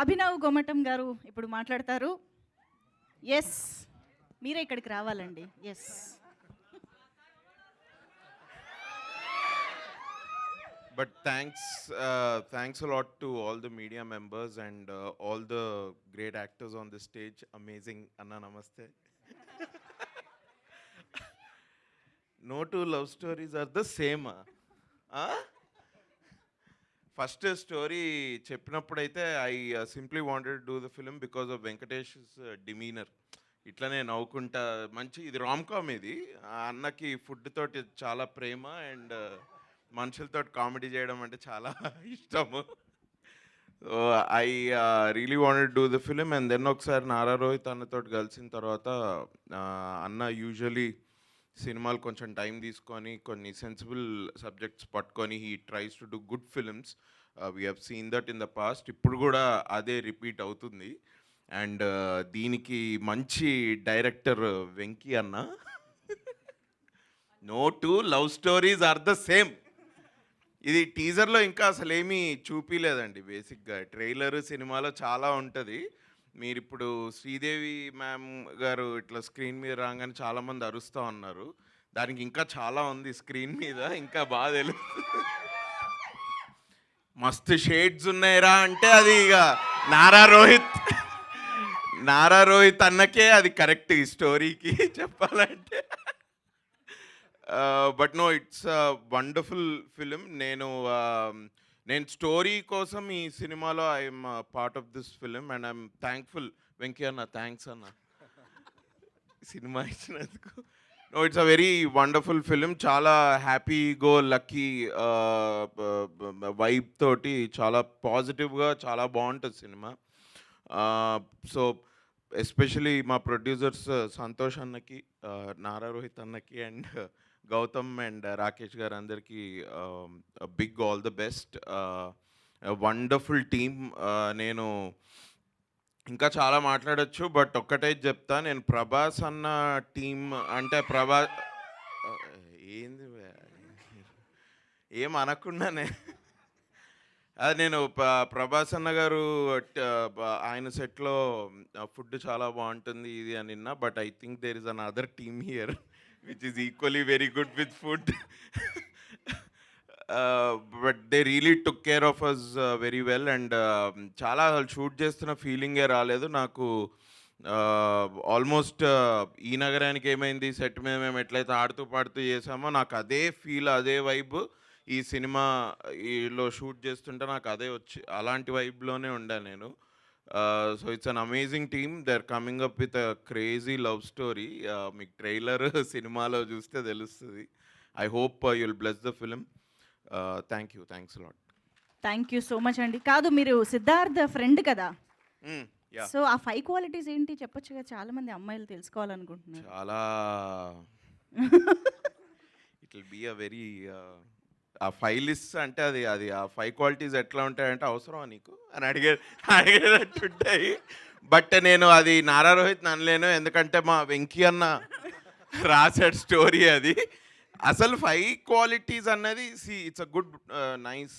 అభినవ్ గొమటం గారు ఇప్పుడు మాట్లాడతారు. ఎస్, మీరే ఇక్కడికి రావాలండి. Yes. But thanks a lot to all the media members and all the great actors on the stage. Amazing. Anna, namaste. No two love stories are the same. First story చెప్పినప్పుడైతే I simply wanted do the film because of Venkatesh demeanour. ఇట్లనే నవ్వుకుంటా మంచి ఇది romcom. ఇది ఆ అన్నకి food తోటి చాలా ప్రేమ అండ్ మనుషులతో కామెడీ చేయడం అంటే చాలా ఇష్టము. So I really wanted do the film and then ఒకసారి నారా రోహిత్ అన్నతో కలిసిన తర్వాత అన్న యూజువలీ సినిమాలు కొంచెం టైం తీసుకొని కొన్ని సెన్సిబుల్ సబ్జెక్ట్స్ పట్టుకొని he tries to do good films. We have seen that in the past. ఇప్పుడు కూడా అదే రిపీట్ అవుతుంది. అండ్ దీనికి మంచి డైరెక్టర్ వెంకీ అన్న. No two love stories are the same. ఇది టీజర్లో ఇంకా అసలు ఏమీ చూపించలేదండి. బేసిక్గా ట్రైలర్ సినిమాలో చాలా ఉంటుంది. మీరు ఇప్పుడు శ్రీదేవి మ్యామ్ గారు ఇట్లా స్క్రీన్ మీద రాగానే చాలామంది అరుస్తూ ఉన్నారు. దానికి ఇంకా చాలా ఉంది స్క్రీన్ మీద, ఇంకా బాగా తెలుస్తుంది. మస్తు షేడ్స్ ఉన్నాయిరా అంటే అది ఇక నారా రోహిత్ అన్నకే అది కరెక్ట్ ఈ స్టోరీకి చెప్పాలంటే. But no, it's wonderful film. నేను స్టోరీ కోసం ఈ సినిమాలో I'm part of this film and I'm thankful. Venky అన్న, థ్యాంక్స్ అన్న సినిమా ఇచ్చినందుకు. No, it's a very wonderful film. చాలా హ్యాపీ గో లక్కీ వైబ్ తోటి చాలా పాజిటివ్గా చాలా బాగుంటుంది సినిమా. సో ఎస్పెషలీ మా ప్రొడ్యూసర్స్ సంతోష్ అన్నకి, నారా రోహిత్ అన్నకి అండ్ గౌతమ్ అండ్ రాకేష్ గారు అందరికీ big all the best. Wonderful team. నేను ఇంకా చాలా మాట్లాడచ్చు, బట్ ఒక్కటే చెప్తా. నేను ప్రభాస్ అన్న టీమ్ అంటే ఏంది ఏం అనకుండానే అది నేను ప్రభాస్ అన్న గారు ఆయన సెట్లో ఫుడ్ చాలా బాగుంటుంది ఇది అని విన్నా. But I think there is another team here which is equally very good with food. But they really took care of us very well and చాలా షూట్ చేస్తున్న ఫీలింగే రాలేదు నాకు. ఆల్మోస్ట్ ఈ నగరానికి ఏమైంది సెట్ మీద మేము ఎట్లయితే ఆడుతూ పాడుతూ చేసామో నాకు అదే ఫీల్, అదే వైబ్ ఈ సినిమాలో షూట్ చేస్తుంటే నాకు అదే వచ్చి అలాంటి వైబ్లోనే ఉండా నేను. So it's an amazing team. They are coming up with a crazy love story. మీకు ట్రైలర్ సినిమాలో చూస్తే తెలుస్తుంది. I hope you'll bless the film. Thanks lot. Thank you so much అండి. కాదు, మీరు సిద్ధార్థ్ ఫ్రెండ్ కదా, సో ఆ 5 క్వాలిటీస్ ఏంటి చెప్పొచ్చు కదా, చాలా మంది అమ్మాయిలు తెలుసుకోవాలనుకుంటున్నారు. చాలా it will be a very ఆ 5 లిస్ట్ అంటే అది ఆ 5 క్వాలిటీస్ ఎట్లా ఉంటాయంటే అవసరమా నీకు అని అడిగేటట్టుంటాయి. బట్ నేను అది నారా రోహిత్ అనలేను, ఎందుకంటే మా వెంకీ అన్న రాసాడు స్టోరీ అది. అసలు 5 క్వాలిటీస్ అన్నది it's a good nice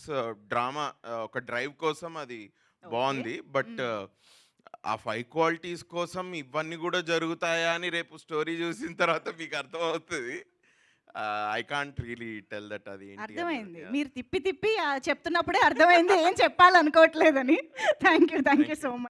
drama. ఒక డ్రైవ్ కోసం అది బాగుంది. బట్ ఆ 5 క్వాలిటీస్ కోసం ఇవన్నీ కూడా జరుగుతాయా అని రేపు స్టోరీ చూసిన తర్వాత మీకు అర్థమవుతుంది. I can't really tell that. అది అర్థమైంది, మీరు తిప్పి చెప్తున్నప్పుడే అర్థమైంది ఏం చెప్పాలనుకోవట్లేదని. Thank you so much.